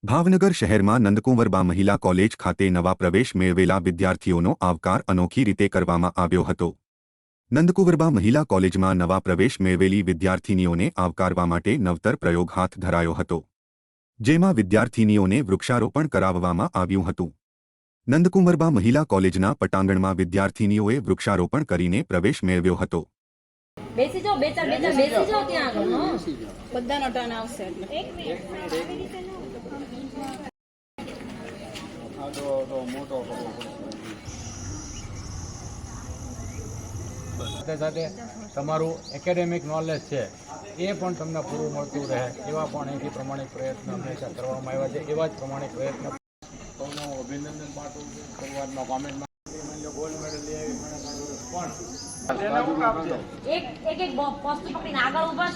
ભાવનગર શહેરમાં નંદકુંવરબા મહિલા કોલેજ ખાતે નવા પ્રવેશ મેળવેલા વિદ્યાર્થીઓનો આવકાર અનોખી રીતે કરવામાં આવ્યો હતો। નંદકુંવરબા મહિલા કોલેજમાં નવા પ્રવેશ મેળવેલી વિદ્યાર્થીનીઓને આવકારવા માટે નવતર પ્રયોગ હાથ ધરાયો હતો, જેમાં વિદ્યાર્થીનીઓને વૃક્ષારોપણ કરાવવામાં આવ્યું હતું। નંદકુંવરબા મહિલા કોલેજના પટાંગણમાં વિદ્યાર્થીનીઓએ વૃક્ષારોપણ કરીને પ્રવેશ મેળવ્યો હતો। બેસી જાઓ, બેસી જાઓ ત્યાં આગળ, હા બધાનો ટર્ન આવશે એટલે એક મિનિટ આવી રીતે સાથે સાથે તમારું એકેડેમિક નોલેજ છે એ પણ તમને પૂરું મળતું રહે એવા પણ અહીંથી પ્રમાણિક પ્રયત્ન હંમેશા કરવામાં આવ્યા છે। એવા જ પ્રમાણિક પ્રયત્ન સૌનો અભિનંદન પાઠવું છું। શરૂઆતમાં કોમેન્ટમાં ગોલ્ડ મેડલ લઈ આવી પણ એક વસ્તુ પકડીને આગળ ઊભા